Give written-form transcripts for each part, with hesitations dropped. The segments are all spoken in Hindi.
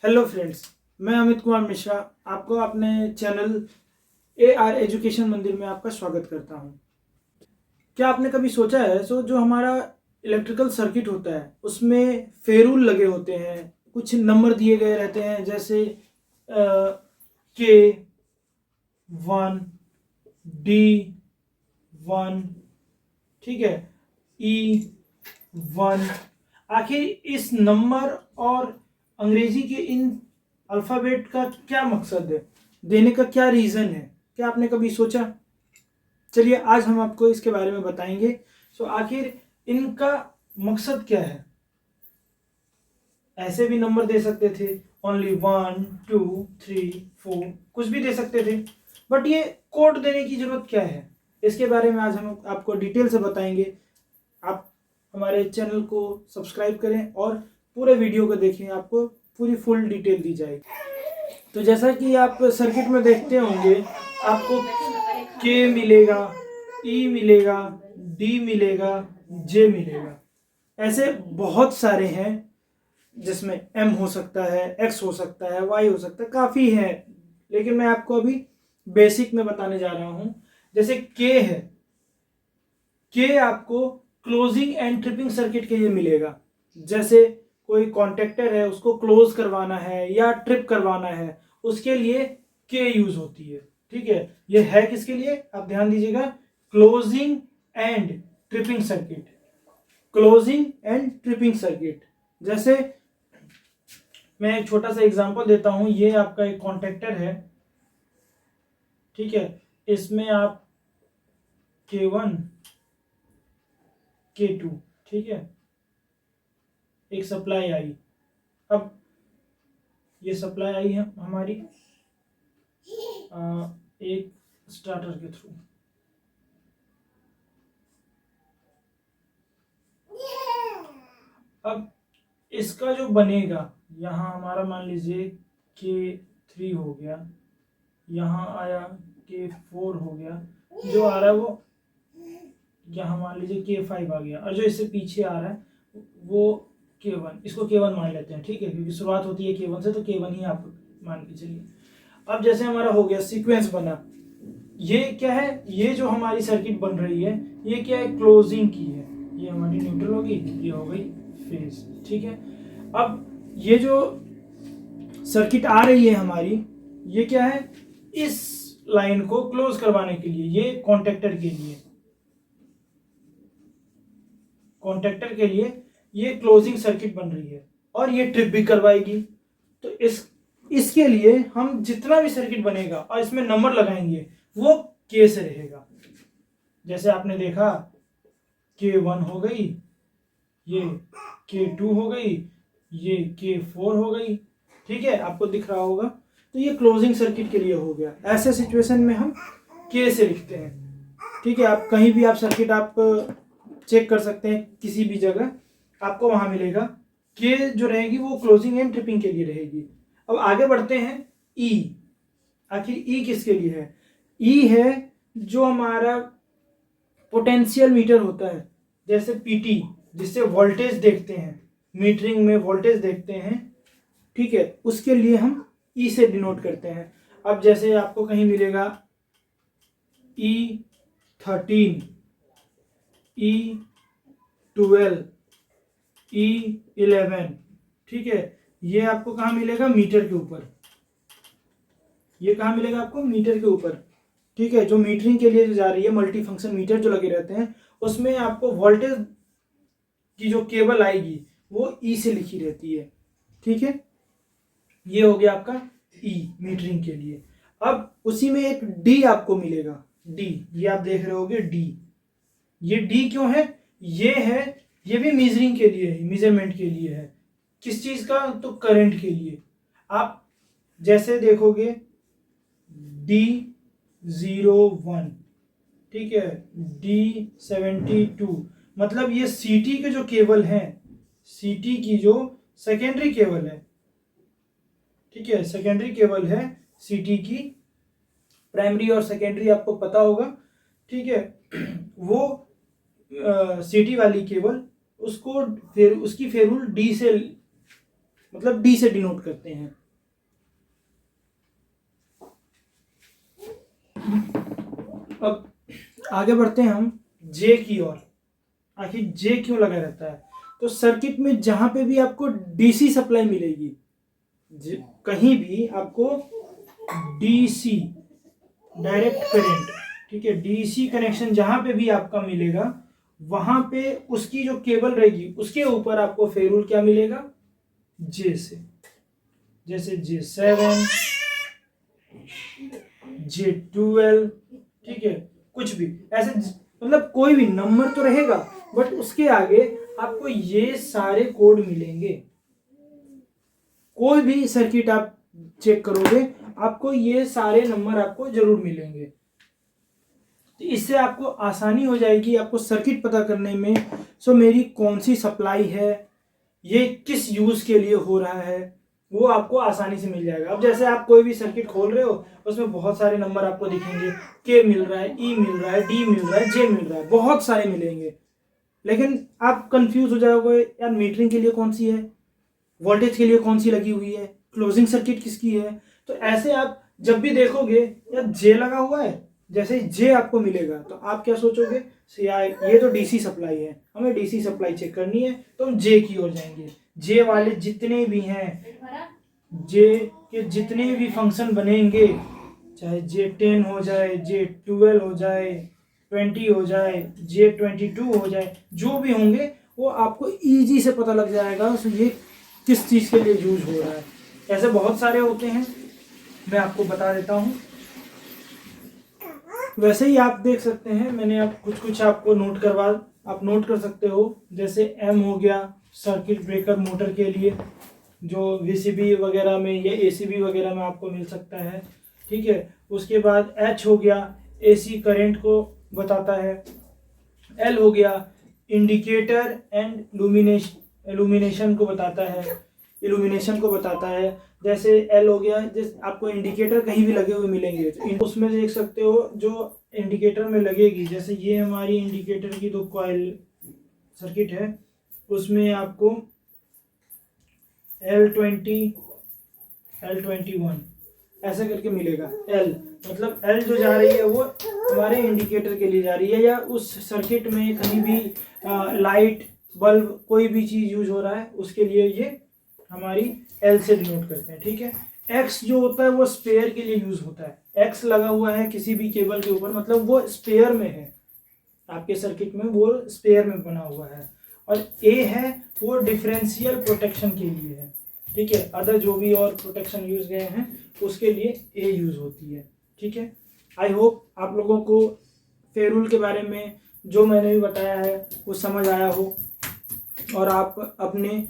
हेलो फ्रेंड्स, मैं अमित कुमार मिश्रा आपको अपने चैनल AR एजुकेशन मंदिर में आपका स्वागत करता हूं। क्या आपने कभी सोचा है जो हमारा इलेक्ट्रिकल सर्किट होता है उसमें फेरूल लगे होते हैं, कुछ नंबर दिए गए रहते हैं, जैसे K1 D1, ठीक है, E1। आखिर इस नंबर और अंग्रेजी के इन अल्फ़ाबेट का क्या मकसद है, देने का क्या रीज़न है? क्या आपने कभी सोचा? चलिए आज हम आपको इसके बारे में बताएंगे। आखिर इनका मकसद क्या है? ऐसे भी नंबर दे सकते थे, ओनली 1 2 3 4, कुछ भी दे सकते थे, बट ये कोड देने की जरूरत क्या है, इसके बारे में आज हम आपको डिटेल से बताएंगे। आप हमारे चैनल को सब्सक्राइब करें और पूरे वीडियो को देखें, आपको पूरी फुल डिटेल दी जाएगी। तो जैसा कि आप सर्किट में देखते होंगे, आपको के मिलेगा, ई मिलेगा, डी मिलेगा, जे मिलेगा। ऐसे बहुत सारे हैं जिसमें एम हो सकता है, एक्स हो सकता है, वाई हो सकता है, काफ़ी है, लेकिन मैं आपको अभी बेसिक में बताने जा रहा हूं। जैसे के है, के आपको क्लोजिंग एंड ट्रिपिंग सर्किट के लिए मिलेगा। जैसे कोई कॉन्टेक्टर है, उसको क्लोज करवाना है या ट्रिप करवाना है, उसके लिए के यूज होती है। ठीक है, ये है किसके लिए, आप ध्यान दीजिएगा, closing and tripping circuit. Closing and tripping circuit, जैसे मैं एक छोटा सा एग्जांपल देता हूं। ये आपका एक कॉन्टेक्टर है, ठीक है, इसमें आप K1 K2, ठीक है, एक सप्लाई आई। अब ये सप्लाई आई है हमारी एक स्टार्टर के थ्रू। अब इसका जो बनेगा, यहाँ हमारा मान लीजिए K3 हो गया, यहाँ आया K4 हो गया, जो आ रहा है वो यहाँ मान लीजिए K5 आ गया, और जो इससे पीछे आ रहा है वो K1, इसको K1 मान लेते हैं, ठीक है, क्योंकि शुरुआत होती है K1 से, तो K1 ही आप मान के चलिए। अब जैसे हमारा हो गया, सीक्वेंस बना, ये क्या है, ये जो हमारी सर्किट बन रही है, ये क्या है, क्लोजिंग की है। ये हमारी न्यूट्रल होगी, ये हो गई फेज, ठीक है। अब ये जो सर्किट आ रही है हमारी, ये क्या है, इस लाइन को क्लोज करवाने के लिए, ये कॉन्टेक्टर के लिए, कॉन्टेक्टर के लिए ये क्लोजिंग सर्किट बन रही है, और ये ट्रिप भी करवाएगी। तो इसके लिए हम जितना भी सर्किट बनेगा और इसमें नंबर लगाएंगे, वो के से रहेगा। जैसे आपने देखा, K1 हो गई, ये K2 हो गई, ये K4 हो गई, ठीक है, आपको दिख रहा होगा। तो ये क्लोजिंग सर्किट के लिए हो गया। ऐसे सिचुएशन में हम के से लिखते हैं, ठीक है। आप कहीं भी आप सर्किट आप चेक कर सकते हैं, किसी भी जगह आपको वहां मिलेगा, के जो रहेगी वो क्लोजिंग एंड ट्रिपिंग के लिए रहेगी। अब आगे बढ़ते हैं, ई। आखिर ई किसके लिए है? ई है जो हमारा पोटेंशियल मीटर होता है, जैसे पीटी, जिससे वोल्टेज देखते हैं, मीटरिंग में वोल्टेज देखते हैं, ठीक है, उसके लिए हम ई से डिनोट करते हैं। अब जैसे आपको कहीं मिलेगा E13, E12, E11, ठीक है, ये आपको कहाँ मिलेगा, मीटर के ऊपर। ये कहाँ मिलेगा आपको, मीटर के ऊपर, ठीक है। जो मीटरिंग के लिए जो जा रही है, मल्टी फंक्शन मीटर जो लगे रहते हैं, उसमें आपको वोल्टेज की जो केबल आएगी वो ई से लिखी रहती है, ठीक है। ये हो गया आपका ई, मीटरिंग के लिए। अब उसी में एक डी आपको मिलेगा, डी, ये आप देख रहे होगे डी। ये डी क्यों है, ये है, ये भी मेजरिंग के लिए है, मेजरमेंट के लिए है। किस चीज का, तो करंट के लिए। आप जैसे देखोगे D01, ठीक है, D72, मतलब ये सीटी के जो केबल हैं, सीटी की जो सेकेंडरी केबल है, ठीक है, सेकेंडरी केबल है सीटी की, प्राइमरी और सेकेंडरी आपको पता होगा, ठीक है। वो सीटी वाली केबल, उसको फिर उसकी फेरूल डी से मतलब डी से डिनोट करते हैं। अब आगे बढ़ते हैं हम जे की ओर। आखिर जे क्यों लगा रहता है? तो सर्किट में जहां पे भी आपको डीसी सप्लाई मिलेगी, कहीं भी आपको डीसी डायरेक्ट करंट, ठीक है, डीसी कनेक्शन जहां पे भी आपका मिलेगा वहां पे उसकी जो केबल रहेगी उसके ऊपर आपको फेरुल क्या मिलेगा? जे से। जैसे J7, J12, ठीक है, कुछ भी ऐसे मतलब कोई भी नंबर तो रहेगा बट उसके आगे आपको ये सारे कोड मिलेंगे। कोई भी सर्किट आप चेक करोगे आपको ये सारे नंबर आपको जरूर मिलेंगे। तो इससे आपको आसानी हो जाएगी आपको सर्किट पता करने में। सो मेरी कौन सी सप्लाई है, ये किस यूज के लिए हो रहा है, वो आपको आसानी से मिल जाएगा। अब जैसे आप कोई भी सर्किट खोल रहे हो उसमें बहुत सारे नंबर आपको दिखेंगे, के मिल रहा है, ई मिल रहा है, डी मिल रहा है, जे मिल रहा है, बहुत सारे मिलेंगे। लेकिन आप कंफ्यूज हो जाओगे यार मीटरिंग के लिए कौन सी है, वोल्टेज के लिए कौन सी लगी हुई है, क्लोजिंग सर्किट किसकी है। तो ऐसे आप जब भी देखोगे यार जे लगा हुआ है, जैसे जे आपको मिलेगा तो आप क्या सोचोगे, ये तो डीसी सप्लाई है, हमें डीसी सप्लाई चेक करनी है, तो हम जे की ओर जाएंगे। जे वाले जितने भी हैं, जे के जितने भी फंक्शन बनेंगे, चाहे J10 हो जाए, J12 हो जाए, 20 हो जाए, J22 हो जाए, जो भी होंगे वो आपको इजी से पता लग जाएगा तो ये किस चीज़ के लिए यूज हो रहा है। ऐसे बहुत सारे होते हैं, मैं आपको बता देता हूँ। वैसे ही आप देख सकते हैं, मैंने आप कुछ आपको आप नोट कर सकते हो। जैसे M हो गया सर्किट ब्रेकर मोटर के लिए, जो VCB वगैरह में या ACB वगैरह में आपको मिल सकता है, ठीक है। उसके बाद H हो गया AC करंट को बताता है। L हो गया इंडिकेटर एंड इल्यूमिनेशन को बताता है। जैसे L हो गया, जैसे आपको इंडिकेटर कहीं भी लगे हुए मिलेंगे तो उसमें देख सकते हो जो इंडिकेटर में लगेगी। जैसे ये हमारी इंडिकेटर की तो कॉइल सर्किट है, उसमें आपको L20, L21 ऐसे करके मिलेगा। L मतलब L जो जा रही है वो हमारे इंडिकेटर के लिए जा रही है, या उस सर्किट में कहीं भी लाइट बल्ब कोई भी चीज़ यूज हो रहा है उसके लिए ये हमारी L से डिनोट करते हैं, ठीक है। X जो होता है वो स्पेयर के लिए यूज होता है। X लगा हुआ है किसी भी केबल के ऊपर, मतलब वो स्पेयर में है, आपके सर्किट में वो स्पेयर में बना हुआ है। और A है वो डिफरेंशियल प्रोटेक्शन के लिए है, ठीक है। अदर जो भी और प्रोटेक्शन यूज गए हैं उसके लिए A यूज होती है, ठीक है। आई होप आप लोगों को फेरुल के बारे में जो मैंने भी बताया है वो समझ आया हो, और आप अपने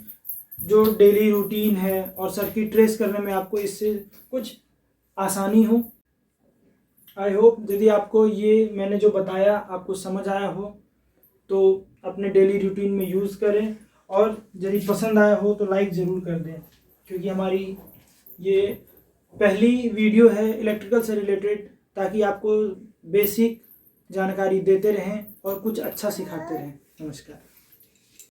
जो डेली रूटीन है और सर्किट ट्रेस करने में आपको इससे कुछ आसानी हो। आई होप यदि आपको ये मैंने जो बताया आपको समझ आया हो तो अपने डेली रूटीन में यूज़ करें, और यदि पसंद आया हो तो लाइक ज़रूर कर दें, क्योंकि हमारी ये पहली वीडियो है इलेक्ट्रिकल से रिलेटेड, ताकि आपको बेसिक जानकारी देते रहें और कुछ अच्छा सिखाते रहें। नमस्कार।